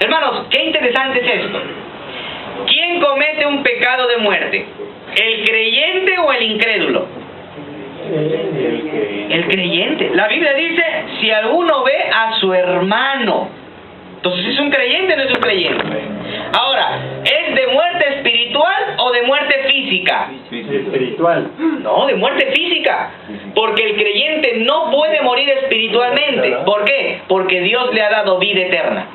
Hermanos, qué interesante es esto. ¿Quién comete un pecado de muerte? ¿El creyente o el incrédulo? El creyente. La Biblia dice, si alguno ve a su hermano. Entonces, ¿es un creyente o no es un creyente? Ahora, ¿es de muerte espiritual o de muerte física? Espiritual. No, de muerte física. Porque el creyente no puede morir espiritualmente. ¿Por qué? Porque Dios le ha dado vida eterna.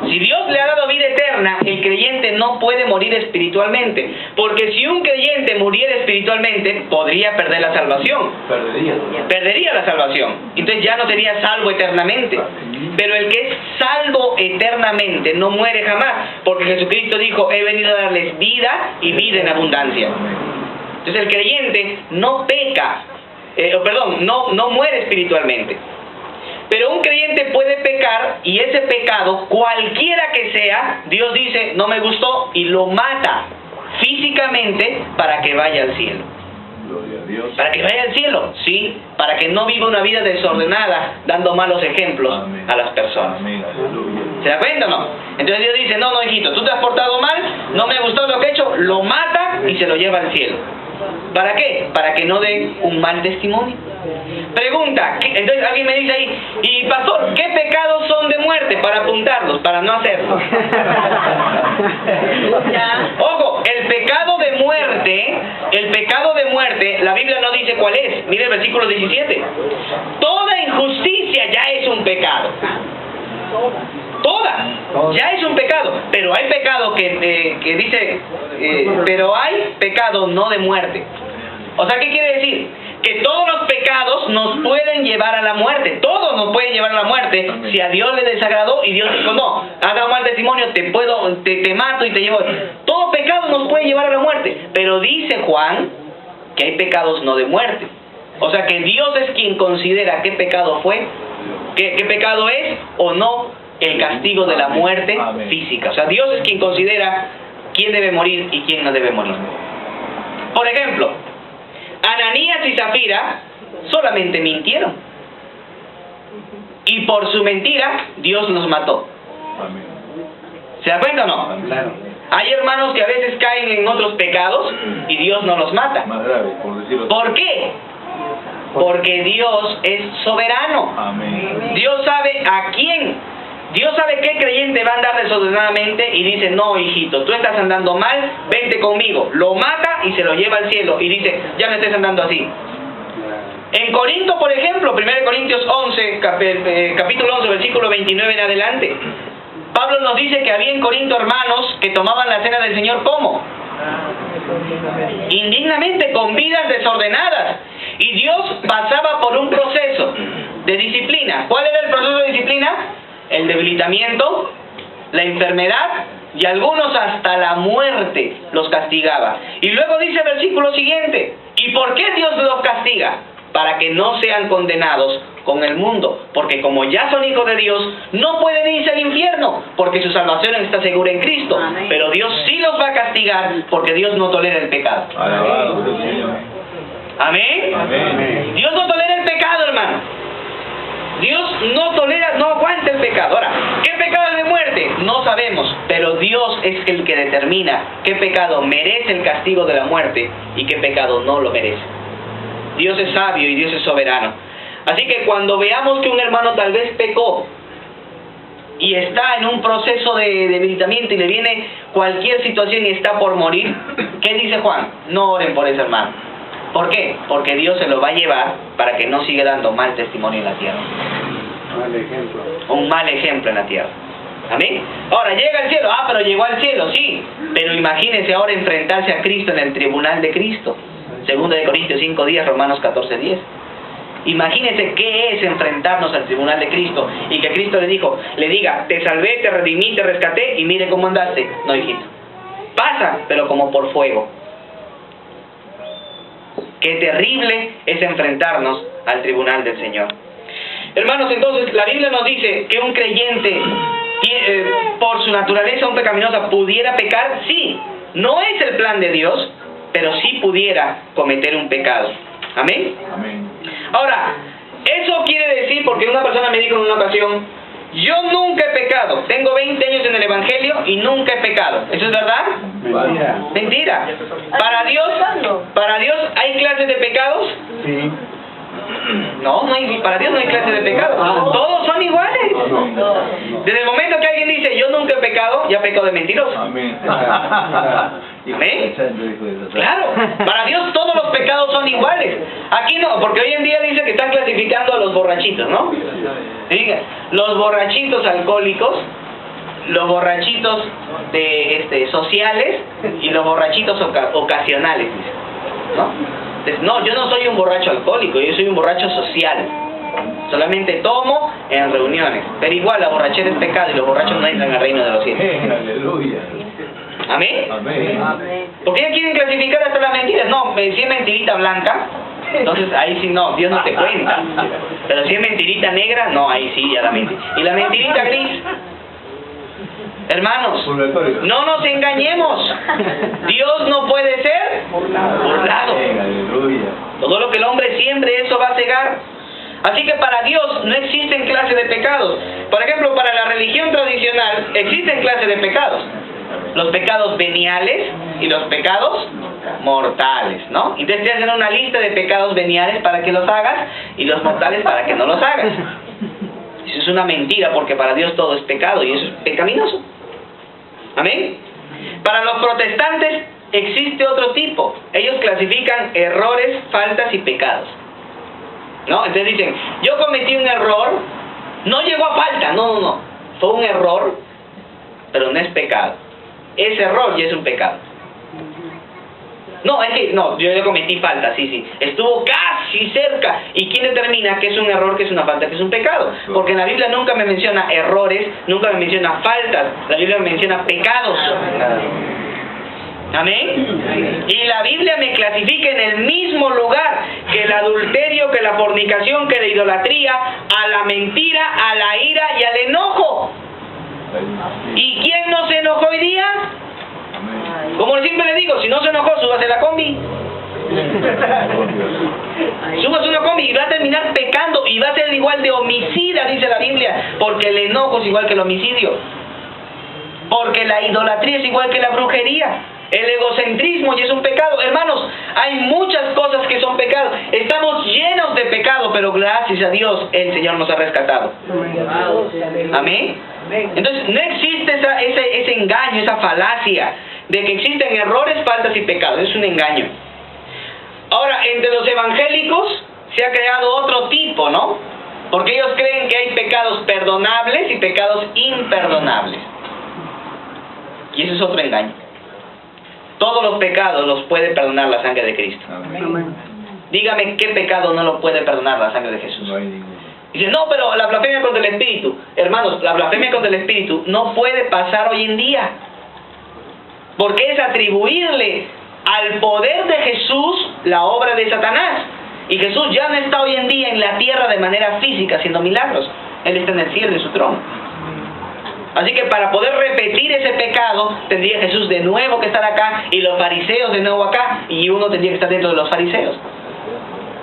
Si Dios le ha dado vida eterna, el creyente no puede morir espiritualmente. Porque si un creyente muriera espiritualmente, podría perder la salvación. Perdería la salvación. Entonces ya no sería salvo eternamente. Pero el que es salvo eternamente no muere jamás. Porque Jesucristo dijo, he venido a darles vida y vida en abundancia. Entonces el creyente no peca, no muere espiritualmente. Pero un creyente puede pecar, y ese pecado, cualquiera que sea, Dios dice, no me gustó, y lo mata físicamente para que vaya al cielo. Gloria a Dios. Para que vaya al cielo, sí, para que no viva una vida desordenada, dando malos ejemplos a las personas. Amén. Aleluya. ¿Se da cuenta o no? Entonces Dios dice, no, hijito, tú te has portado mal, no me gustó lo que he hecho, lo mata y se lo lleva al cielo. ¿Para qué? Para que no dé un mal testimonio. Pregunta, entonces alguien me dice ahí, y pastor, ¿qué pecados son de muerte? Para apuntarlos, para no hacerlos. Ojo, el pecado de muerte, la Biblia no dice cuál es. Mire el versículo 17. Toda injusticia ya es un pecado. Toda, ya es un pecado. Pero hay pecado que dice, pero hay pecado no de muerte. O sea, ¿qué quiere decir? Que todos los pecados nos pueden llevar a la muerte. Todos nos pueden llevar a la muerte. Si a Dios le desagradó y Dios dijo, no, has dado mal testimonio, te mato y te llevo. Todo pecado nos puede llevar a la muerte. Pero dice Juan que hay pecados no de muerte. O sea que Dios es quien considera qué pecado fue, qué pecado es o no el castigo de la muerte física. O sea, Dios es quien considera quién debe morir y quién no debe morir. Por ejemplo, Ananías y Zafira solamente mintieron. Y por su mentira, Dios los mató. Amén. ¿Se da cuenta o no? Claro. Hay hermanos que a veces caen en otros pecados y Dios no los mata. Más grave, por decirlo. ¿Por qué? Porque Dios es soberano. Amén. Dios sabe a quién. Dios sabe qué creyente va a andar desordenadamente y dice, no, hijito, tú estás andando mal, vente conmigo. Lo mata y se lo lleva al cielo y dice, ya no estés andando así. En Corinto, por ejemplo, 1 Corintios 11, capítulo 11, versículo 29 en adelante, Pablo nos dice que había en Corinto hermanos que tomaban la cena del Señor, ¿cómo? Indignamente, con vidas desordenadas. Y Dios pasaba por un proceso de disciplina. ¿Cuál era el proceso de disciplina? El debilitamiento, la enfermedad y algunos hasta la muerte los castigaba. Y luego dice el versículo siguiente, ¿y por qué Dios los castiga? Para que no sean condenados con el mundo, porque como ya son hijos de Dios, no pueden irse al infierno, porque su salvación está segura en Cristo. Amén. Pero Dios sí los va a castigar, porque Dios no tolera el pecado. Alabado sea el Señor. ¿Amén? Amén. Dios no tolera el pecado, hermano. Dios no tolera, no aguanta el pecado. Ahora, ¿qué pecado es de muerte? No sabemos, pero Dios es el que determina qué pecado merece el castigo de la muerte y qué pecado no lo merece. Dios es sabio y Dios es soberano. Así que cuando veamos que un hermano tal vez pecó y está en un proceso de debilitamiento y le viene cualquier situación y está por morir, ¿qué dice Juan? No oren por ese hermano. ¿Por qué? Porque Dios se lo va a llevar para que no siga dando mal testimonio en la tierra. Mal ejemplo. Un mal ejemplo en la tierra. ¿Amén? Ahora, llega al cielo. Ah, pero llegó al cielo, sí. Pero imagínense ahora enfrentarse a Cristo en el tribunal de Cristo. 2 de Corintios 5:10, Romanos 14:10. Imagínense qué es enfrentarnos al tribunal de Cristo y que Cristo le diga, te salvé, te redimí, te rescaté y mire cómo andaste. No, hijito. Pasa, pero como por fuego. Qué terrible es enfrentarnos al tribunal del Señor. Hermanos, entonces la Biblia nos dice que un creyente por su naturaleza un pecaminosa pudiera pecar. Sí, no es el plan de Dios, pero sí pudiera cometer un pecado. ¿Amén? Amén. Ahora, eso quiere decir, porque una persona me dijo en una ocasión, yo nunca he pecado. Tengo 20 años en el Evangelio y nunca he pecado. ¿Eso es verdad? Mentira. Mentira. Para Dios hay clases de pecados. Sí. No, para Dios no hay clases de pecados. Todos son iguales. Desde el momento que alguien dice yo nunca he pecado, ya pecó de mentiroso. Amén. Amén. Claro, para Dios todos los pecados son iguales. Aquí no, porque hoy en día dice que están clasificando a los borrachitos, ¿no? Diga, los borrachitos alcohólicos, los borrachitos sociales y los borrachitos ocasionales, dice, ¿no? Entonces, no, yo no soy un borracho alcohólico, yo soy un borracho social. Solamente tomo en reuniones. Pero igual la borrachera es pecado y los borrachos no entran al reino de los cielos. Aleluya. ¿Amén? Amén. ¿Por qué quieren clasificar hasta las mentiras? No, si es mentirita blanca, entonces ahí sí no, Dios no te cuenta. Pero si es mentirita negra, no, ahí sí ya la mentira. Y la mentirita gris, hermanos, no nos engañemos. Dios no puede ser burlado. Aleluya. Todo lo que el hombre siembre, eso va a cegar. Así que para Dios no existen clases de pecados. Por ejemplo, para la religión tradicional existen clases de pecados. Los pecados veniales y los pecados mortales, ¿no? Entonces te hacen una lista de pecados veniales para que los hagas y los mortales para que no los hagas. Eso es una mentira, porque para Dios todo es pecado y eso es pecaminoso. ¿Amén? Para los protestantes existe otro tipo. Ellos clasifican errores, faltas y pecados, ¿no? Entonces dicen, yo cometí un error, no llegó a falta, no. Fue un error, pero no es pecado. Ese error ya es un pecado. No, yo cometí falta, sí. Estuvo casi cerca. ¿Y quién determina que es un error, que es una falta, que es un pecado? Porque en la Biblia nunca me menciona errores, nunca me menciona faltas. La Biblia me menciona pecados. ¿Amén? Y la Biblia me clasifica en el mismo lugar que el adulterio, que la fornicación, que la idolatría, a la mentira, a la ira y al enojo. ¿Y quién no se enojó hoy día? Como siempre le digo, si no se enojó, súbase la combi. Súbase una combi y va a terminar pecando y va a ser igual de homicida, dice la Biblia, porque el enojo es igual que el homicidio. Porque la idolatría es igual que la brujería. El egocentrismo ya es un pecado. Hermanos, hay muchas cosas que son pecados. Estamos llenos de pecado, pero gracias a Dios el Señor nos ha rescatado. Amén. Entonces no existe ese engaño, esa falacia de que existen errores, faltas y pecados. Es un engaño. Ahora, entre los evangélicos se ha creado otro tipo, ¿no? Porque ellos creen que hay pecados perdonables y pecados imperdonables. Y eso es otro engaño. Todos los pecados los puede perdonar la sangre de Cristo. Amén. Dígame qué pecado no lo puede perdonar la sangre de Jesús. No hay ninguno. Dice, no, pero la blasfemia contra el Espíritu. Hermanos, la blasfemia contra el Espíritu no puede pasar hoy en día. Porque es atribuirle al poder de Jesús la obra de Satanás. Y Jesús ya no está hoy en día en la tierra de manera física haciendo milagros. Él está en el cielo, en su trono. Así que para poder repetir ese pecado, tendría Jesús de nuevo que estar acá y los fariseos de nuevo acá, y uno tendría que estar dentro de los fariseos.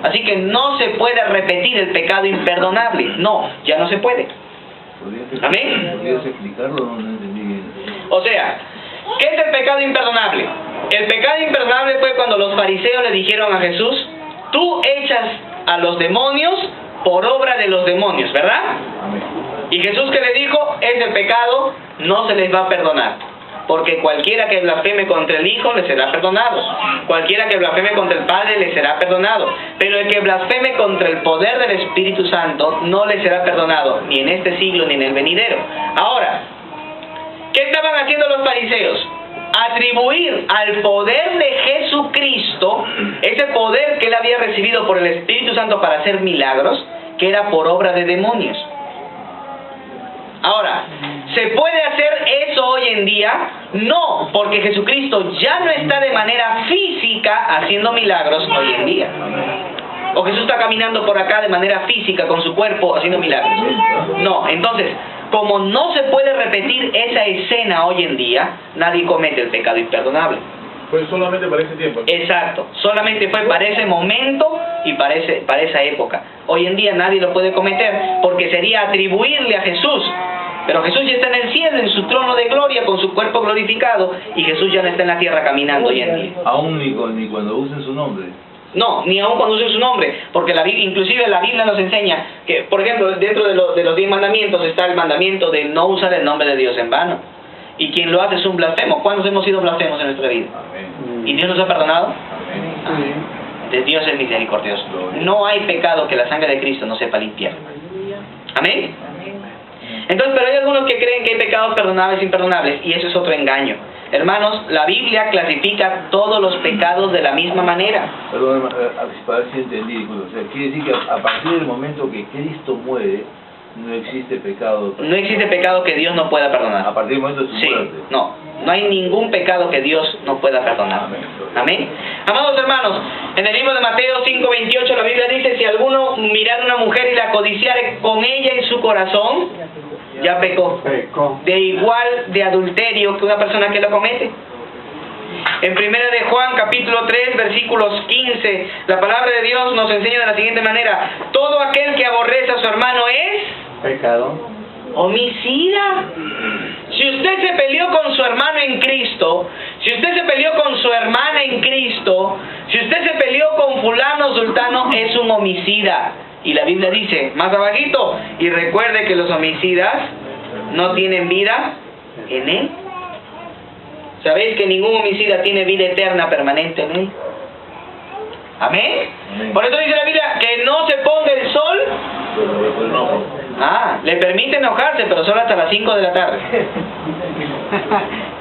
Así que no se puede repetir el pecado imperdonable. No, ya no se puede. Amén. ¿Podrías explicarlo? No entendí bien. O sea, ¿qué es el pecado imperdonable? El pecado imperdonable fue cuando los fariseos le dijeron a Jesús, tú echas a los demonios por obra de los demonios, ¿verdad? Amén. Y Jesús, que le dijo, ese pecado no se les va a perdonar, porque cualquiera que blasfeme contra el Hijo le será perdonado, cualquiera que blasfeme contra el Padre le será perdonado, pero el que blasfeme contra el poder del Espíritu Santo no le será perdonado, ni en este siglo ni en el venidero. Ahora, ¿qué estaban haciendo los fariseos? Atribuir al poder de Jesucristo, ese poder que él había recibido por el Espíritu Santo para hacer milagros, que era por obra de demonios. Ahora, ¿se puede hacer eso hoy en día? No, porque Jesucristo ya no está de manera física haciendo milagros hoy en día. O Jesús está caminando por acá de manera física con su cuerpo haciendo milagros. No, entonces, como no se puede repetir esa escena hoy en día, nadie comete el pecado imperdonable. Fue solamente para ese tiempo. Exacto, solamente fue para ese momento y para esa época. Hoy en día nadie lo puede cometer porque sería atribuirle a Jesús. Pero Jesús ya está en el cielo, en su trono de gloria, con su cuerpo glorificado, y Jesús ya no está en la tierra caminando hoy en día. Aún ni cuando usen su nombre. No, ni aun cuando use su nombre, porque inclusive la Biblia nos enseña que, por ejemplo, dentro de los 10 mandamientos está el mandamiento de no usar el nombre de Dios en vano. Y quien lo hace es un blasfemo. ¿Cuántos hemos sido blasfemos en nuestra vida? Amén. ¿Y Dios nos ha perdonado? Amén. De Dios es misericordioso. No hay pecado que la sangre de Cristo no sepa limpiar. Amén. Entonces, pero hay algunos que creen que hay pecados perdonables e imperdonables, y eso es otro engaño. Hermanos, la Biblia clasifica todos los pecados de la misma manera. Perdón, para ver si entendí. O sea, quiere decir que a partir del momento que Cristo muere, no existe pecado. No existe pecado que Dios no pueda perdonar. A partir del momento de su Sí, muerte. no hay ningún pecado que Dios no pueda perdonar. Amén. Amén. Amados hermanos, en el libro de Mateo 5:28 la Biblia dice: si alguno mirara a una mujer y la codiciare con ella en su corazón, ya pecó. De igual de adulterio que una persona que lo comete. En 1 de Juan capítulo 3 versículos 15, la palabra de Dios nos enseña de la siguiente manera: todo aquel que aborrece a su hermano es pecado. homicida. Si usted se peleó con su hermano en Cristo, si usted se peleó con su hermana en Cristo, si usted se peleó con fulano, sultano, es un homicida. Y la Biblia dice, más abajito, y recuerde que los homicidas no tienen vida en él. ¿Sabéis que ningún homicida tiene vida eterna permanente en él? ¿Amén? Amén. Por eso dice la Biblia que no se ponga el sol. Le permite enojarse, pero solo hasta las 5 de la tarde.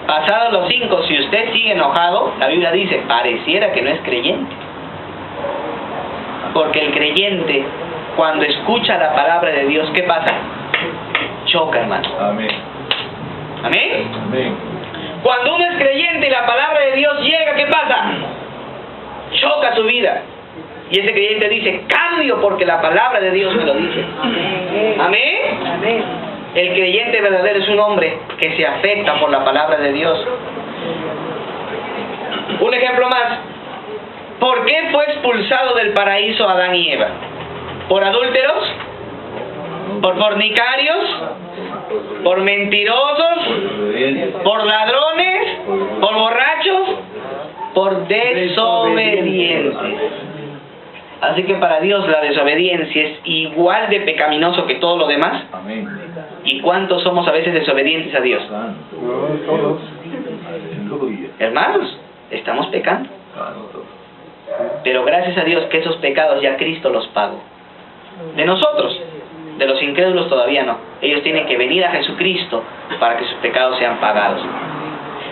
Pasados los 5, si usted sigue enojado, la Biblia dice, pareciera que no es creyente. Porque el creyente, cuando escucha la palabra de Dios, ¿qué pasa? Choca, hermano. Amén. ¿Amén? Amén. Cuando uno es creyente y la palabra de Dios llega, ¿qué pasa? Choca su vida. Y ese creyente dice, cambio porque la palabra de Dios me lo dice. Amén. Amén. El creyente verdadero es un hombre que se afecta por la palabra de Dios. Un ejemplo más. ¿Por qué fue expulsado del paraíso Adán y Eva? ¿Por adúlteros? ¿Por fornicarios? ¿Por mentirosos? ¿Por ladrones? ¿Por borrachos? Por desobedientes. Así que para Dios la desobediencia es igual de pecaminoso que todo lo demás. Amén. ¿Y cuántos somos a veces desobedientes a Dios? Santo. Aleluya. Hermanos, estamos pecando. Santo. Pero gracias a Dios que esos pecados ya Cristo los pagó. De nosotros, de los incrédulos todavía no. Ellos tienen que venir a Jesucristo para que sus pecados sean pagados.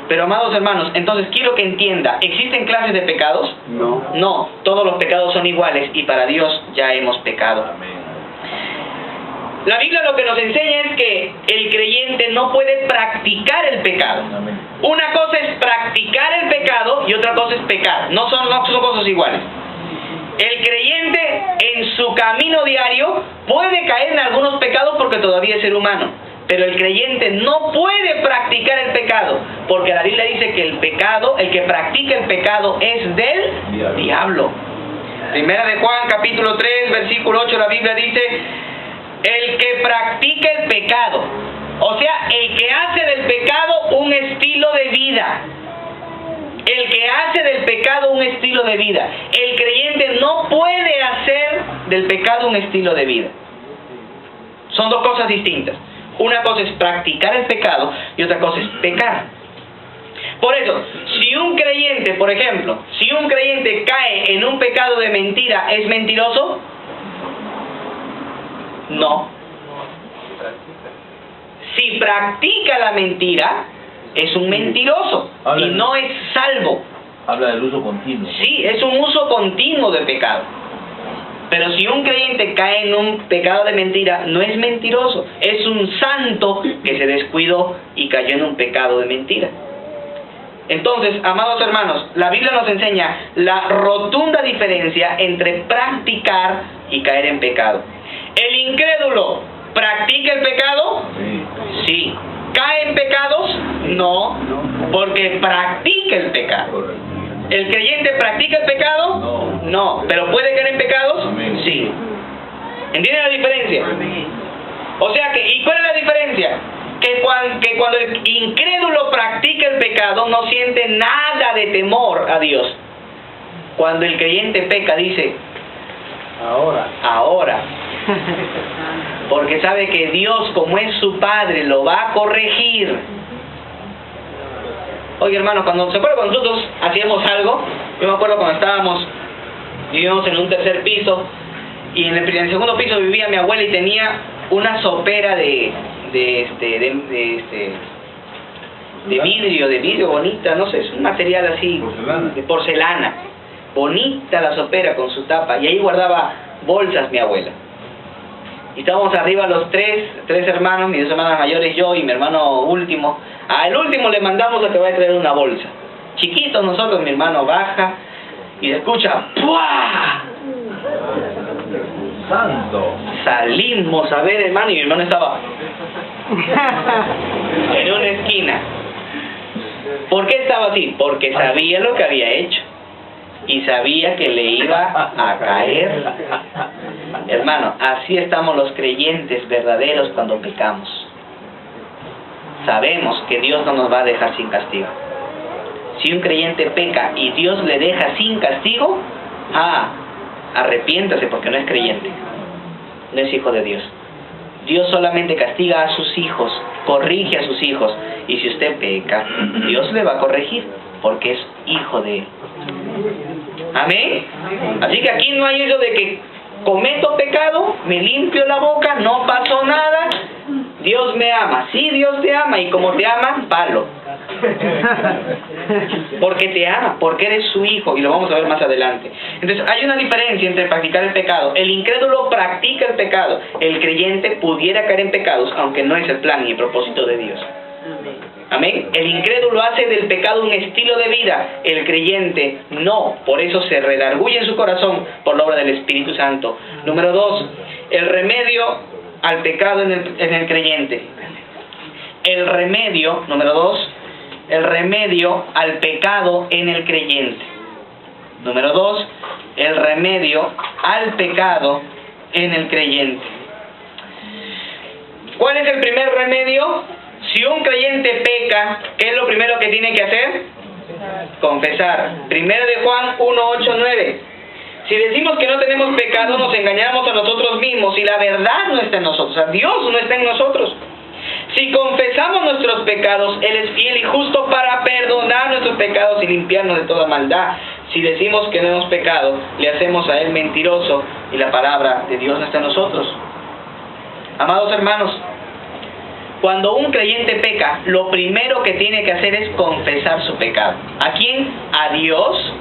Pero amados hermanos, entonces quiero que entienda, ¿existen clases de pecados? No. No, todos los pecados son iguales y para Dios ya hemos pecado. Amén. La Biblia lo que nos enseña es que el creyente no puede practicar el pecado. Amén. Una cosa es practicar el pecado y otra cosa es pecar. No son cosas iguales. El creyente en su camino diario puede caer en algunos pecados porque todavía es ser humano. Pero el creyente no puede practicar el pecado, porque la Biblia dice que el pecado, el que practica el pecado es del diablo. Primera de Juan capítulo 3 versículo 8 la Biblia dice, el que practica el pecado, o sea, el que hace del pecado un estilo de vida. El que hace del pecado un estilo de vida. El creyente no puede hacer del pecado un estilo de vida. Son dos cosas distintas. Una cosa es practicar el pecado y otra cosa es pecar. Por eso, si un creyente, por ejemplo, si un creyente cae en un pecado de mentira, ¿es mentiroso? No. Si practica la mentira, es un mentiroso y no es salvo. Habla del uso continuo. Sí, es un uso continuo de pecado. Pero si un creyente cae en un pecado de mentira, no es mentiroso. Es un santo que se descuidó y cayó en un pecado de mentira. Entonces, amados hermanos, la Biblia nos enseña la rotunda diferencia entre practicar y caer en pecado. El incrédulo practica el pecado, Sí. sí. ¿Cae en pecados? No, porque practica practique el pecado. Correcto. ¿El creyente practica el pecado? No. ¿Pero puede caer en pecados? Amén. Sí. ¿Entienden la diferencia? O sea que, ¿y cuál es la diferencia? Que cuando el incrédulo practica el pecado no siente nada de temor a Dios. Cuando el creyente peca dice, ahora. Porque sabe que Dios, como es su Padre, lo va a corregir. Oye, hermano, ¿se acuerdan cuando nosotros hacíamos algo? Yo me acuerdo cuando vivíamos en un tercer piso, y en el segundo piso vivía mi abuela y tenía una sopera de vidrio bonita, no sé, es un material así, de porcelana. Bonita la sopera con su tapa, y ahí guardaba bolsas mi abuela. Y estábamos arriba los tres hermanos, mis dos hermanas mayores, yo y mi hermano último. Al último le mandamos a que vaya a traer una bolsa. Chiquitos nosotros, mi hermano baja y escucha ¡puah! ¡Santo! Salimos a ver, hermano, y mi hermano estaba en una esquina. ¿Por qué estaba así? Porque sabía lo que había hecho y sabía que le iba a caer. Hermano, así estamos los creyentes verdaderos cuando pecamos. Sabemos que Dios no nos va a dejar sin castigo. Si un creyente peca y Dios le deja sin castigo, arrepiéntase, porque no es creyente, no es hijo de Dios. Dios solamente castiga a sus hijos, corrige a sus hijos, y si usted peca, Dios le va a corregir, porque es hijo de Él. Amén. Así que aquí no hay eso de que cometo pecado, me limpio la boca, no pasó nada, Dios me ama. Sí, Dios te ama, y como te ama, palo. Porque te ama, porque eres su hijo, y lo vamos a ver más adelante. Entonces hay una diferencia entre practicar el pecado. El incrédulo practica el pecado. El creyente pudiera caer en pecados, aunque no es el plan ni el propósito de Dios. Amén. El incrédulo hace del pecado un estilo de vida. El creyente no. Por eso se redarguye en su corazón por la obra del Espíritu Santo. Número 2, el remedio al pecado en el creyente. El remedio, número 2, el remedio al pecado en el creyente. Número 2, el remedio al pecado en el creyente. ¿Cuál es el primer remedio? Si un creyente peca, ¿qué es lo primero que tiene que hacer? Confesar. 1 de Juan 1, 8, 9. Si decimos que no tenemos pecado, nos engañamos a nosotros mismos y la verdad no está en nosotros. O sea, Dios no está en nosotros. Si confesamos nuestros pecados, Él es fiel y justo para perdonar nuestros pecados y limpiarnos de toda maldad. Si decimos que no hemos pecado, le hacemos a Él mentiroso y la palabra de Dios no está en nosotros. Amados hermanos, cuando un creyente peca, lo primero que tiene que hacer es confesar su pecado. ¿A quién? A Dios.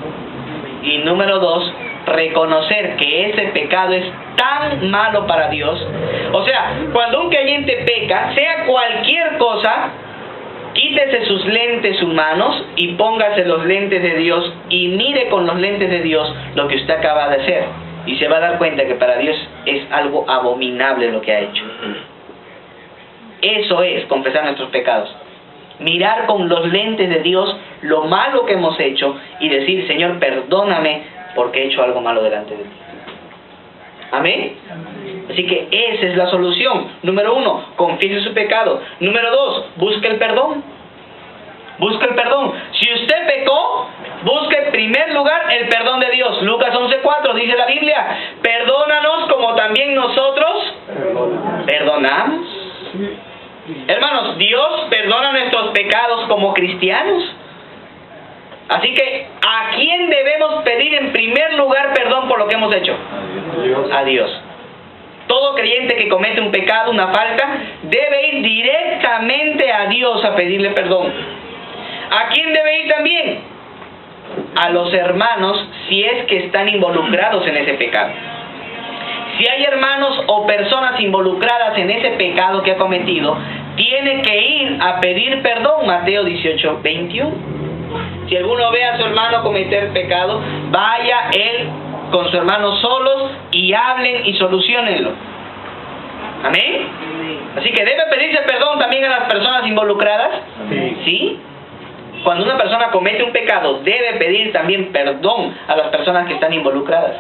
Y número 2, reconocer que ese pecado es tan malo para Dios. O sea, cuando un creyente peca, sea cualquier cosa, quítese sus lentes humanos y póngase los lentes de Dios y mire con los lentes de Dios lo que usted acaba de hacer. Y se va a dar cuenta que para Dios es algo abominable lo que ha hecho. Eso es confesar nuestros pecados. Mirar con los lentes de Dios lo malo que hemos hecho y decir: Señor, perdóname porque he hecho algo malo delante de ti. Amén. Así que esa es la solución. Número 1, confiese su pecado. Número 2, busque el perdón. Busque el perdón. Si usted pecó, busque en primer lugar el perdón de Dios. Lucas 11:4 dice la Biblia: perdónanos como también nosotros perdonamos. Hermanos, Dios perdona nuestros pecados como cristianos. Así que, ¿a quién debemos pedir en primer lugar perdón por lo que hemos hecho? A Dios. Todo creyente que comete un pecado, una falta, debe ir directamente a Dios a pedirle perdón. ¿A quién debe ir también? A los hermanos, si es que están involucrados en ese pecado. Si hay hermanos o personas involucradas en ese pecado que ha cometido, tiene que ir a pedir perdón. Mateo 18:21. Si alguno ve a su hermano cometer pecado, vaya él con su hermano solos y hablen y solucionenlo. ¿Amén? Así que debe pedirse perdón también a las personas involucradas. ¿Sí? cuando una persona comete un pecado, debe pedir también perdón a las personas que están involucradas.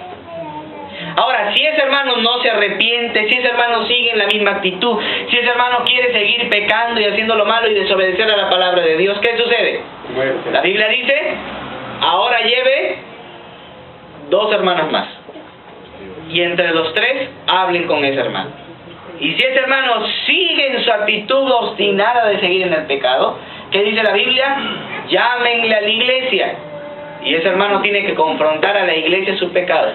Ahora, si ese hermano no se arrepiente, si ese hermano sigue en la misma actitud, si ese hermano quiere seguir pecando y haciendo lo malo y desobedecer a la palabra de Dios, ¿qué sucede? Muerte. La Biblia dice, ahora lleve 2 hermanos más. Y entre los 3 hablen con ese hermano. Y si ese hermano sigue en su actitud obstinada de seguir en el pecado, ¿qué dice la Biblia? Llámenle a la iglesia. Y ese hermano tiene que confrontar a la iglesia su pecado.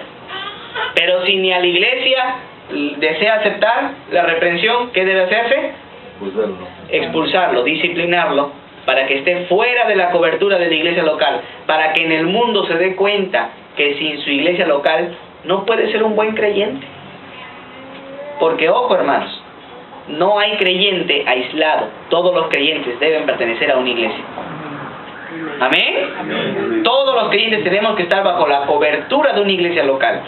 Pero si ni a la iglesia desea aceptar la reprensión, ¿qué debe hacerse? Expulsarlo, disciplinarlo, para que esté fuera de la cobertura de la iglesia local, para que en el mundo se dé cuenta que sin su iglesia local no puede ser un buen creyente. Porque, ojo hermanos, no hay creyente aislado. Todos los creyentes deben pertenecer a una iglesia. ¿Amén? Todos los creyentes tenemos que estar bajo la cobertura de una iglesia local.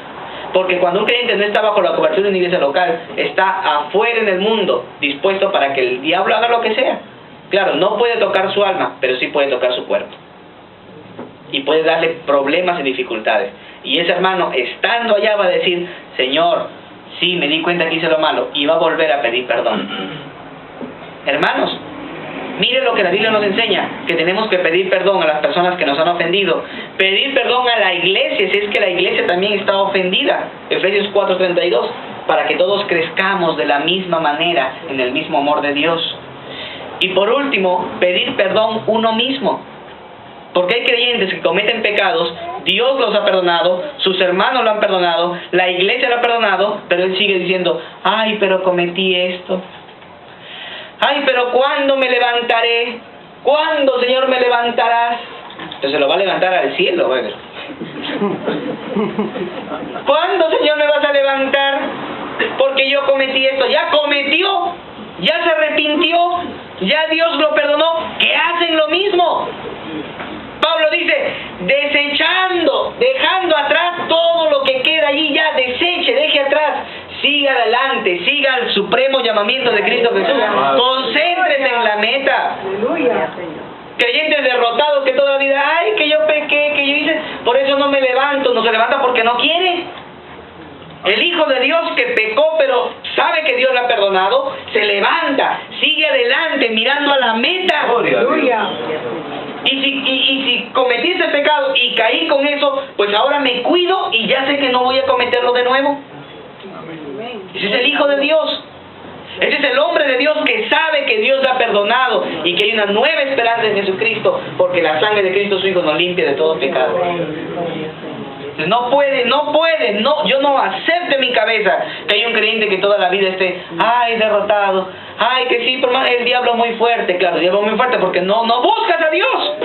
Porque cuando un creyente no está bajo la cobertura de una iglesia local, está afuera en el mundo, dispuesto para que el diablo haga lo que sea. Claro, no puede tocar su alma, pero sí puede tocar su cuerpo. Y puede darle problemas y dificultades. Y ese hermano, estando allá, va a decir, Señor, sí, me di cuenta que hice lo malo, y va a volver a pedir perdón. Hermanos, miren lo que la Biblia nos enseña, que tenemos que pedir perdón a las personas que nos han ofendido. Pedir perdón a la iglesia, si es que la iglesia también está ofendida. Efesios 4:32, para que todos crezcamos de la misma manera, en el mismo amor de Dios. Y por último, pedir perdón uno mismo. Porque hay creyentes que cometen pecados, Dios los ha perdonado, sus hermanos lo han perdonado, la iglesia lo ha perdonado, pero él sigue diciendo, ay, pero cometí esto. Ay, pero ¿cuándo me levantaré? ¿Cuándo, Señor, me levantarás? Entonces lo va a levantar al cielo, ¿verdad? ¿Cuándo, Señor, me vas a levantar? Porque yo cometí esto. Ya cometió, ya se arrepintió, ya Dios lo perdonó, que hacen lo mismo. Pablo dice, desechando, dejando atrás todo lo que queda allí, ya deseche, deje atrás, siga adelante, siga el supremo llamamiento de Cristo Jesús, concéntrese en la meta. Creyentes derrotados que toda la vida, ay, que yo pequé, que yo hice, por eso no me levanto, no se levanta porque no quiere. El Hijo de Dios que pecó, pero sabe que Dios le ha perdonado, se levanta, sigue adelante, mirando a la meta. Aleluya. Y si cometí ese pecado y caí con eso, pues ahora me cuido y ya sé que no voy a cometerlo de nuevo. Ese es el Hijo de Dios. Ese es el hombre de Dios que sabe que Dios le ha perdonado y que hay una nueva esperanza en Jesucristo, porque la sangre de Cristo su Hijo nos limpia de todo pecado. Yo no acepto en mi cabeza que hay un creyente que toda la vida esté, ay, derrotado, ay, que sí, pero el diablo es muy fuerte. Claro, el diablo es muy fuerte porque no buscas a Dios.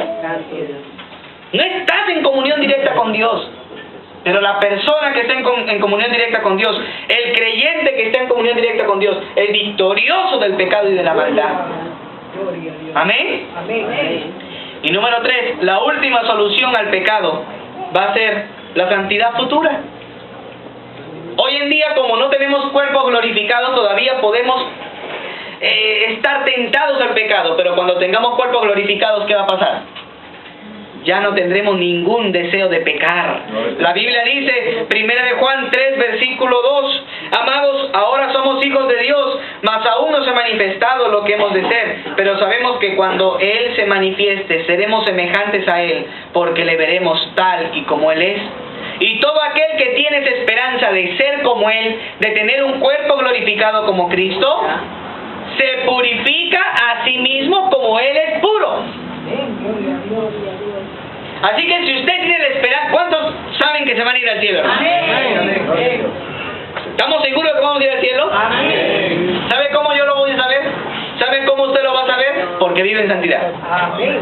No estás en comunión directa con Dios. Pero la persona que está en comunión directa con Dios, el creyente que está en comunión directa con Dios, es victorioso del pecado y de la maldad. Amén. Y número 3, la última solución al pecado va a ser la santidad futura. Hoy en día, como no tenemos cuerpos glorificados, todavía podemos estar tentados al pecado, pero cuando tengamos cuerpos glorificados, ¿qué va a pasar? Ya no tendremos ningún deseo de pecar. La Biblia dice, 1 Juan 3, versículo 2, amados, ahora somos hijos de Dios, mas aún no se ha manifestado lo que hemos de ser, pero sabemos que cuando Él se manifieste, seremos semejantes a Él, porque le veremos tal y como Él es. Y todo aquel que tiene esa esperanza de ser como Él, de tener un cuerpo glorificado como Cristo, se purifica a sí mismo como Él es puro. Así que si usted tiene la esperanza, ¿cuántos saben que se van a ir al cielo? Amén. ¿Estamos seguros de que vamos a ir al cielo? Amén. ¿Sabe cómo yo lo voy a saber? ¿Sabe cómo usted lo va a saber? Porque vive en santidad. Amén.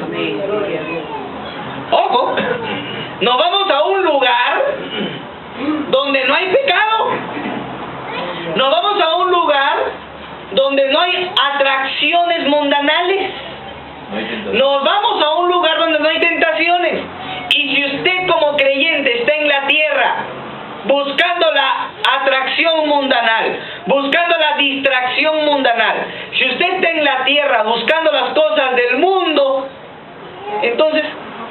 Ojo, nos vamos a un lugar donde no hay pecado. Nos vamos a un lugar donde no hay atracciones mundanales. Nos vamos a un lugar donde no hay tentaciones. Y si usted como creyente está en la tierra buscando la atracción mundanal, buscando la distracción mundanal, si usted está en la tierra buscando las cosas del mundo, Entonces,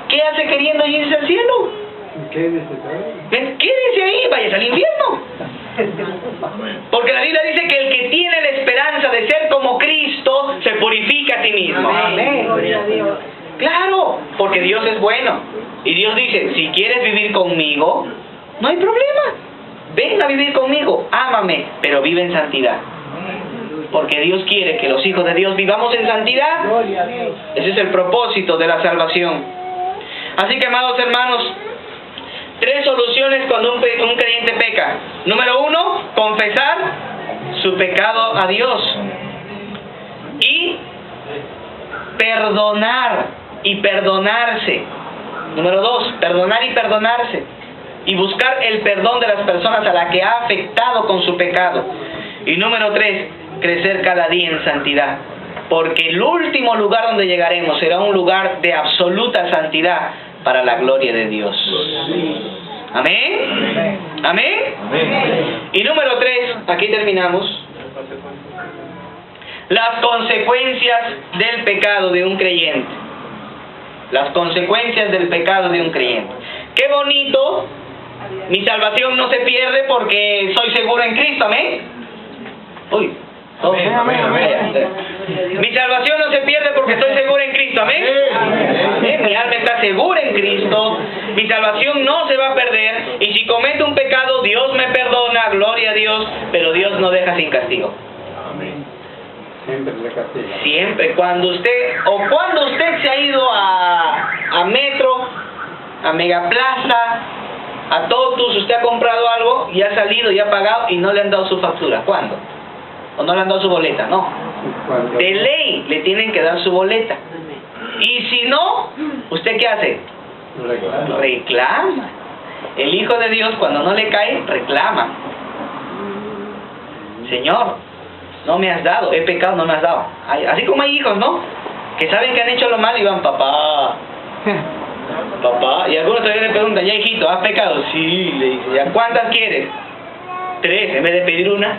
¿qué hace queriendo irse al cielo? Quédese ahí, vayas al infierno. Porque la Biblia dice que el que tiene la esperanza de ser como Cristo se purifica a sí mismo. Amén. Gloria a Dios. Claro, porque Dios es bueno. Y Dios dice, si quieres vivir conmigo, no hay problema. Ven a vivir conmigo, ámame, pero vive en santidad. Porque Dios quiere que los hijos de Dios vivamos en santidad. Gloria a Dios. Ese es el propósito de la salvación. Así que, amados hermanos, 3 soluciones cuando un creyente peca. Número 1, confesar su pecado a Dios. Y perdonar y perdonarse. Número 2, perdonar y perdonarse. Y buscar el perdón de las personas a las que ha afectado con su pecado. Y número 3, crecer cada día en santidad. Porque el último lugar donde llegaremos será un lugar de absoluta santidad para la gloria de Dios. ¿Amén? ¿Amén? Y número 3, aquí terminamos. Las consecuencias del pecado de un creyente. Las consecuencias del pecado de un creyente. ¡Qué bonito! Mi salvación no se pierde porque soy seguro en Cristo. ¿Amén? Uy. Amén, amén, amén. Mi salvación no se pierde porque estoy seguro en Cristo. ¿Amén? Mi alma está segura en Cristo. Mi salvación no se va a perder. Y si cometo un pecado, Dios me perdona, gloria a Dios. Pero Dios no deja sin castigo. Amén. Siempre le castiga. Siempre. Cuando usted se ha ido a Metro, a Megaplaza, a Totus, usted ha comprado algo y ha salido y ha pagado y no le han dado su factura. ¿Cuándo? O no le han dado su boleta, no. De ley le tienen que dar su boleta. Y si no, ¿usted qué hace? Reclama. El Hijo de Dios cuando no le cae, reclama. Señor, no me has dado, he pecado, no me has dado. Así como hay hijos, ¿no? Que saben que han hecho lo malo y van, papá, y algunos todavía le preguntan, ya hijito, ¿has pecado? Sí, le dice, ¿ya cuántas quieres? 3, en vez de pedir una.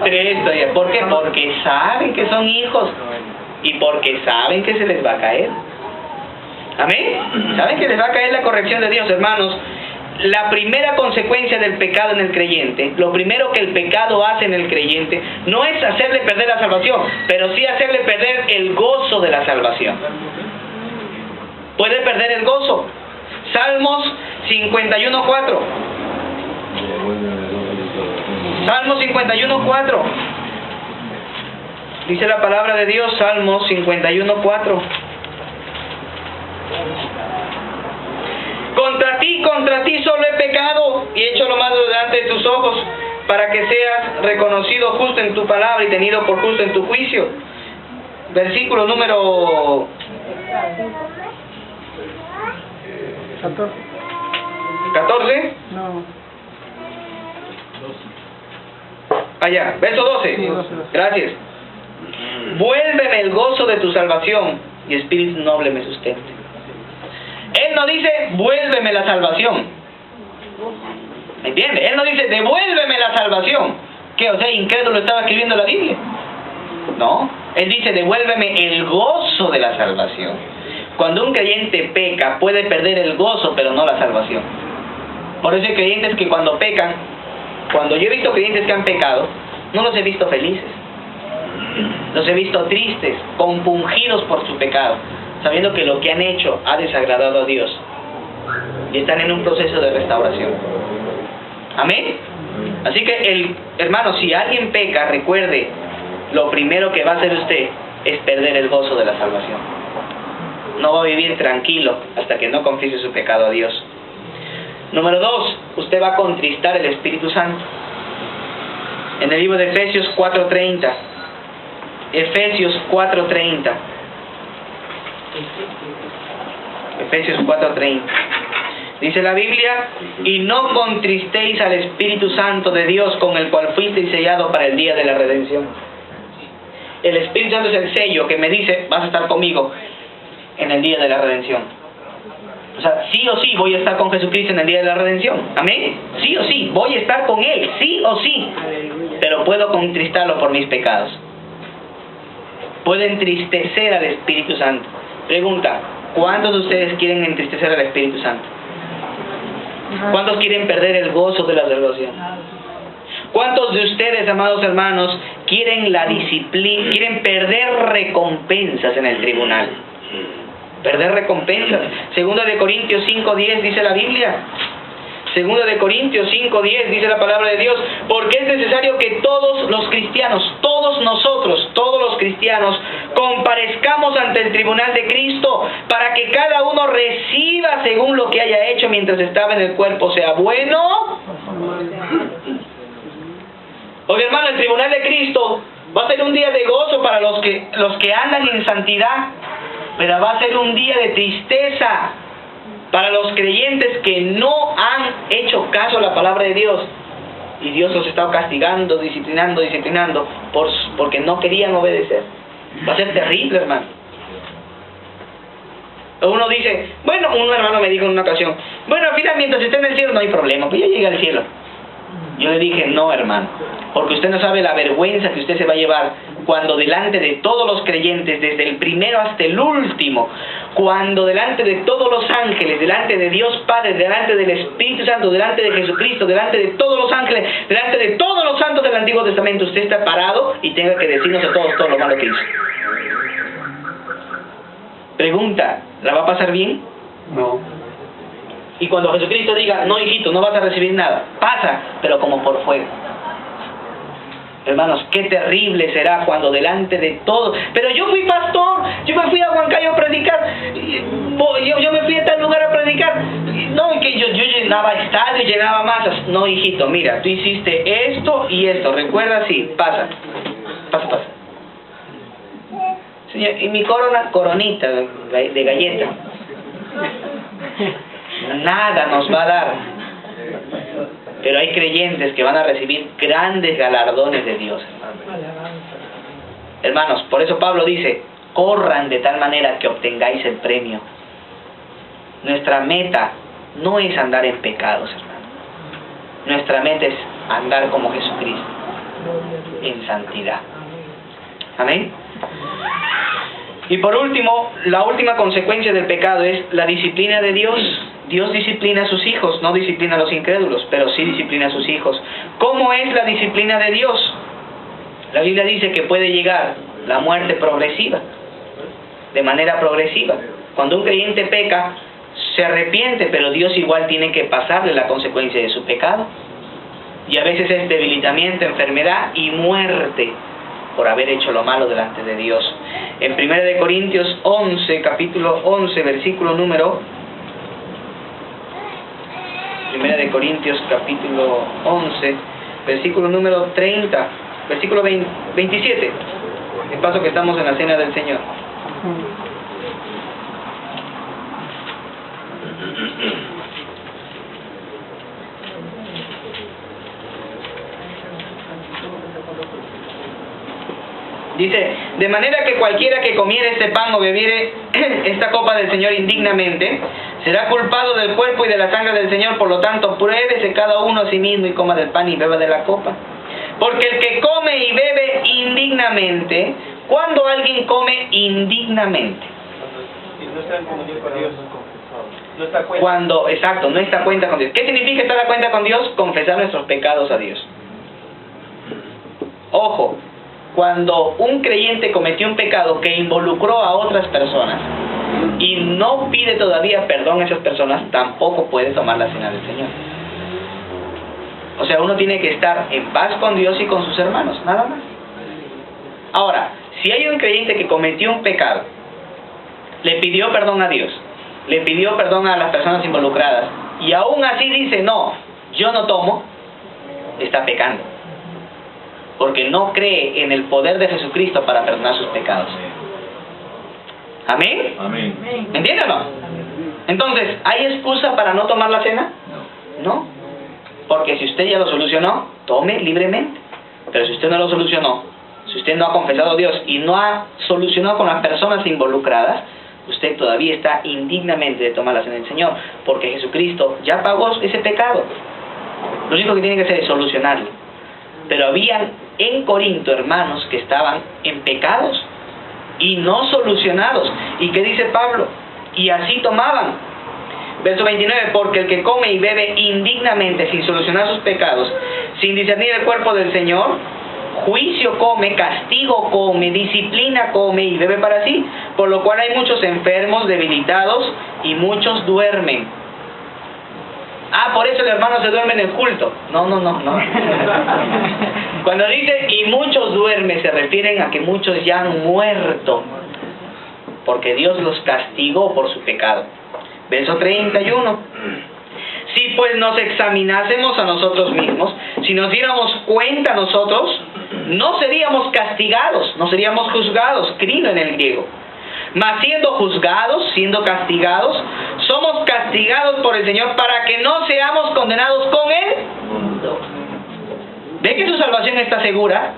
3 todavía. ¿Por qué? Porque saben que son hijos y porque saben que se les va a caer. Amén. Saben que les va a caer la corrección de Dios, hermanos. La primera consecuencia del pecado en el creyente, lo primero que el pecado hace en el creyente, no es hacerle perder la salvación, pero sí hacerle perder el gozo de la salvación. Puede perder el gozo. Salmos 51:4. Salmos 51:4. Dice la palabra de Dios, Salmos 51:4. Contra ti solo he pecado y he hecho lo malo delante de tus ojos, para que seas reconocido justo en tu palabra y tenido por justo en tu juicio. Versículo número 14. No. Allá, verso 12. Sí, 12. Gracias. Vuélveme el gozo de tu salvación y espíritu noble me sustente. Él no dice, vuélveme la salvación. ¿Me entiende? Él no dice, devuélveme la salvación. ¿Qué? O sea, incrédulo estaba escribiendo la Biblia. No. Él dice, devuélveme el gozo de la salvación. Cuando un creyente peca, puede perder el gozo, pero no la salvación. Por eso hay creyentes que cuando pecan, cuando yo he visto creyentes que han pecado, no los he visto felices. Los he visto tristes, compungidos por su pecado, sabiendo que lo que han hecho ha desagradado a Dios. Y están en un proceso de restauración. Amén. Así que, hermano, si alguien peca, recuerde, lo primero que va a hacer usted es perder el gozo de la salvación. No va a vivir tranquilo hasta que no confiese su pecado a Dios. Número 2, usted va a contristar el Espíritu Santo. En el libro de Efesios 4:30. Efesios 4:30. Efesios 4:30. Dice la Biblia, y no contristéis al Espíritu Santo de Dios, con el cual fuisteis sellados para el día de la redención. El Espíritu Santo es el sello que me dice, vas a estar conmigo en el día de la redención. O sea, sí o sí voy a estar con Jesucristo en el día de la redención. Amén. Sí o sí, voy a estar con Él, sí o sí. Pero puedo contristarlo por mis pecados. Puedo entristecer al Espíritu Santo. Pregunta, ¿cuántos de ustedes quieren entristecer al Espíritu Santo? ¿Cuántos quieren perder el gozo de la salvación? ¿Cuántos de ustedes, amados hermanos, quieren la disciplina, quieren perder recompensas en el tribunal? Perder recompensas. 2 de Corintios 5:10 dice la Biblia. 2 de Corintios 5:10 dice la palabra de Dios, porque es necesario que todos los cristianos, todos nosotros, todos los cristianos, comparezcamos ante el tribunal de Cristo, para que cada uno reciba según lo que haya hecho mientras estaba en el cuerpo, sea bueno. Oye, hermano, el tribunal de Cristo va a ser un día de gozo para los que andan en santidad, pero va a ser un día de tristeza para los creyentes que no han hecho caso a la palabra de Dios. Y Dios los ha estado castigando, disciplinando, porque no querían obedecer. Va a ser terrible, hermano. Uno dice, bueno, un hermano me dijo en una ocasión, bueno, mira, mientras esté en el cielo no hay problema, pues ya llegué al cielo. Yo le dije, no, hermano, porque usted no sabe la vergüenza que usted se va a llevar cuando delante de todos los creyentes, desde el primero hasta el último, cuando delante de todos los ángeles, delante de Dios Padre, delante del Espíritu Santo, delante de Jesucristo, delante de todos los ángeles, delante de todos los santos del Antiguo Testamento, usted está parado y tenga que decirnos a todos todo lo malo que hizo. Pregunta, ¿la va a pasar bien? No. Y cuando Jesucristo diga, no, hijito, no vas a recibir nada, pasa, pero como por fuego. Hermanos, qué terrible será cuando delante de todos, pero yo fui pastor, yo me fui a Huancayo a predicar, yo me fui a tal lugar a predicar, no, y que yo llenaba estadios, llenaba masas. No, hijito, mira, tú hiciste esto y esto, recuerda, sí, pasa. Señor, y mi coronita de galleta, nada nos va a dar. Pero hay creyentes que van a recibir grandes galardones de Dios, hermanos. Por eso Pablo dice, corran de tal manera que obtengáis el premio. Nuestra meta no es andar en pecados, hermanos. Nuestra meta es andar como Jesucristo, en santidad. Amén. Y por último, la última consecuencia del pecado es la disciplina de Dios. Dios disciplina a sus hijos, no disciplina a los incrédulos, pero sí disciplina a sus hijos. ¿Cómo es la disciplina de Dios? La Biblia dice que puede llegar la muerte progresiva, de manera progresiva. Cuando un creyente peca, se arrepiente, pero Dios igual tiene que pasarle la consecuencia de su pecado. Y a veces es debilitamiento, enfermedad y muerte por haber hecho lo malo delante de Dios. En 1 de Corintios 11, capítulo 11, versículo número 1 de Corintios capítulo 11, versículo número 30, versículo 27, el paso que estamos en la cena del Señor. Dice, de manera que cualquiera que comiere este pan o bebiere esta copa del Señor indignamente, será culpado del cuerpo y de la sangre del Señor. Por lo tanto, pruébese cada uno a sí mismo y coma del pan y beba de la copa. Porque el que come y bebe indignamente, ¿cuándo alguien come indignamente? No está en comunión con Dios. No está cuenta. Cuando, exacto, no está cuenta con Dios. ¿Qué significa estar a cuenta con Dios? Confesar nuestros pecados a Dios. Ojo, cuando un creyente cometió un pecado que involucró a otras personas y no pide todavía perdón a esas personas, tampoco puede tomar la cena del Señor. O sea, uno tiene que estar en paz con Dios y con sus hermanos, nada más. Ahora, si hay un creyente que cometió un pecado, le pidió perdón a Dios, le pidió perdón a las personas involucradas, y aún así dice, no, yo no tomo, está pecando. Porque no cree en el poder de Jesucristo para perdonar sus pecados. ¿Amén? Amén. ¿Entienden o no? Entonces, ¿hay excusa para no tomar la cena? No. Porque si usted ya lo solucionó, tome libremente. Pero si usted no lo solucionó, si usted no ha confesado a Dios y no ha solucionado con las personas involucradas, usted todavía está indignamente de tomar la cena del Señor. Porque Jesucristo ya pagó ese pecado. Lo único que tiene que hacer es solucionarlo. Pero habían en Corinto hermanos que estaban en pecados y no solucionados. ¿Y qué dice Pablo? Y así tomaban. Verso 29, porque el que come y bebe indignamente sin solucionar sus pecados, sin discernir el cuerpo del Señor, juicio come, castigo come, disciplina come y bebe para sí, por lo cual hay muchos enfermos, debilitados y muchos duermen. Ah, por eso el hermano se duerme en el culto. No. Cuando dice y muchos duermen, se refieren a que muchos ya han muerto, porque Dios los castigó por su pecado. Verso 31. Si pues nos examinásemos a nosotros mismos, si nos diéramos cuenta nosotros, no seríamos castigados, no seríamos juzgados, crino en el griego. Mas siendo juzgados, siendo castigados, somos castigados por el Señor para que no seamos condenados con Él. ¿Ve que su salvación está segura?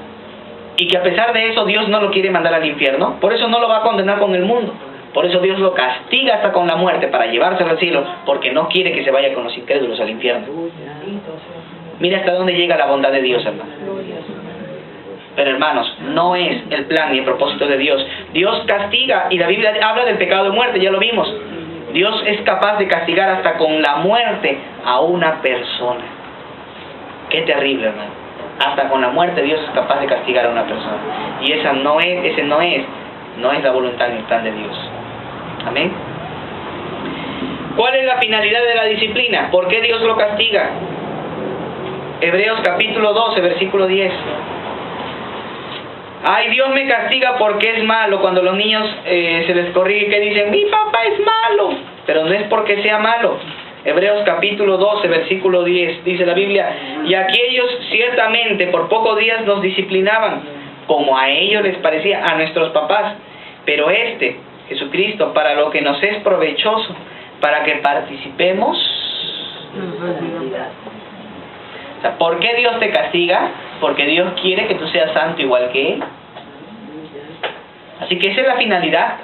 Y que a pesar de eso Dios no lo quiere mandar al infierno. Por eso no lo va a condenar con el mundo. Por eso Dios lo castiga hasta con la muerte para llevárselo al cielo, porque no quiere que se vaya con los incrédulos al infierno. Mira hasta dónde llega la bondad de Dios, hermano. Pero hermanos, no es el plan ni el propósito de Dios. Dios castiga, y la Biblia habla del pecado de muerte, ya lo vimos. Dios es capaz de castigar hasta con la muerte a una persona. Qué terrible, hermano. Hasta con la muerte Dios es capaz de castigar a una persona. Y ese no es la voluntad ni el plan de Dios. Amén. ¿Cuál es la finalidad de la disciplina? ¿Por qué Dios lo castiga? Hebreos capítulo 12, versículo 10. Ay, Dios me castiga porque es malo. Cuando los niños se les corrige, que dicen, mi papá es malo. Pero no es porque sea malo. Hebreos capítulo 12, versículo 10, dice la Biblia, y aquellos ciertamente por pocos días nos disciplinaban, como a ellos les parecía, a nuestros papás. Pero Jesucristo, para lo que nos es provechoso, para que participemos. O sea, ¿por qué Dios te castiga? Porque Dios quiere que tú seas santo igual que Él. Así que esa es la finalidad.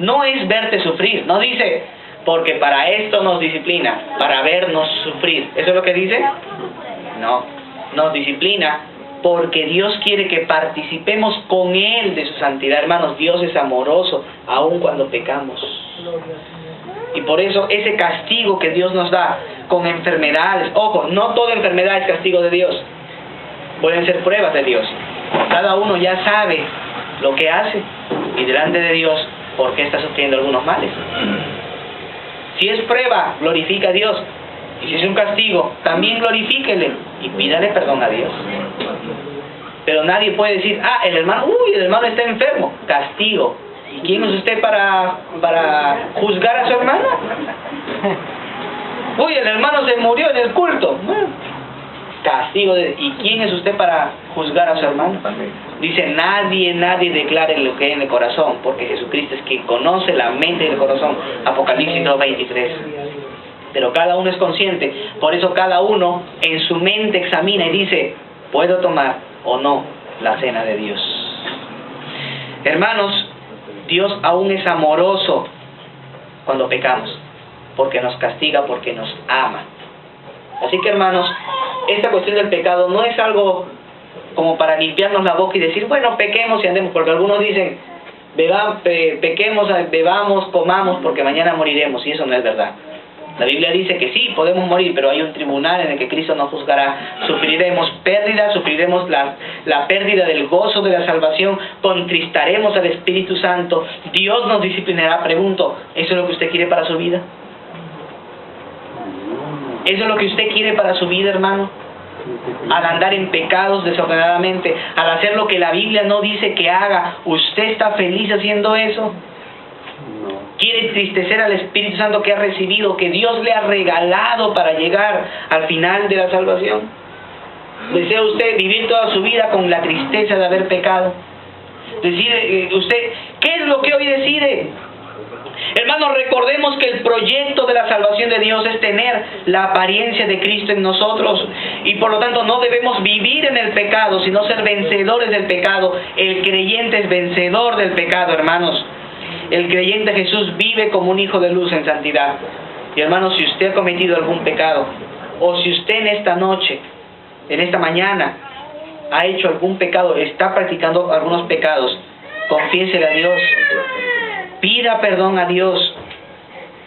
No es verte sufrir. No dice, porque para esto nos disciplina, para vernos sufrir. ¿Eso es lo que dice? No. Nos disciplina porque Dios quiere que participemos con Él de su santidad. Hermanos, Dios es amoroso, aun cuando pecamos. Y por eso ese castigo que Dios nos da con enfermedades, ojo, no toda enfermedad es castigo de Dios. Pueden ser pruebas de Dios. Cada uno ya sabe lo que hace y delante de Dios por qué está sufriendo algunos males. Si es prueba, glorifica a Dios. Y si es un castigo, también glorifíquele y pídale perdón a Dios. Pero nadie puede decir, el hermano está enfermo. Castigo. ¿Y quién es usted para juzgar a su hermano? El hermano se murió en el culto. Castigo. ¿Y quién es usted para juzgar a su hermano? Dice, nadie declare lo que hay en el corazón, porque Jesucristo es quien conoce la mente y el corazón. Apocalipsis 2:23. Pero cada uno es consciente. Por eso cada uno en su mente examina y dice, ¿puedo tomar o no la cena de Dios? Hermanos, Dios aún es amoroso cuando pecamos, porque nos castiga, porque nos ama. Así que, hermanos, esta cuestión del pecado no es algo como para limpiarnos la boca y decir, bueno, pequemos y andemos, porque algunos dicen, pequemos, bebamos, comamos, porque mañana moriremos, y eso no es verdad. La Biblia dice que sí, podemos morir, pero hay un tribunal en el que Cristo nos juzgará. Sufriremos pérdida, sufriremos la pérdida del gozo de la salvación, contristaremos al Espíritu Santo, Dios nos disciplinará. Pregunto, ¿eso es lo que usted quiere para su vida? ¿Eso es lo que usted quiere para su vida, hermano? Al andar en pecados desordenadamente, al hacer lo que la Biblia no dice que haga, ¿usted está feliz haciendo eso? ¿Quiere entristecer al Espíritu Santo que ha recibido, que Dios le ha regalado para llegar al final de la salvación? ¿Desea usted vivir toda su vida con la tristeza de haber pecado? Decide usted, ¿qué es lo que hoy decide? Hermanos, recordemos que el proyecto de la salvación de Dios es tener la apariencia de Cristo en nosotros, y por lo tanto no debemos vivir en el pecado, sino ser vencedores del pecado. El creyente es vencedor del pecado, hermanos. El creyente Jesús vive como un hijo de luz en santidad. Y hermanos, si usted ha cometido algún pecado, o si usted en esta noche, en esta mañana, ha hecho algún pecado, está practicando algunos pecados, Confiésele a Dios. Pida perdón a Dios.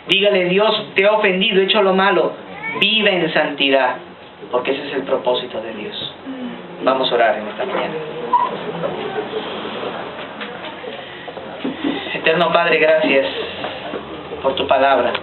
Dígale, Dios, te he ofendido, he hecho lo malo. Viva en santidad, porque ese es el propósito de Dios. Vamos a orar en esta mañana. Eterno Padre, gracias por tu palabra.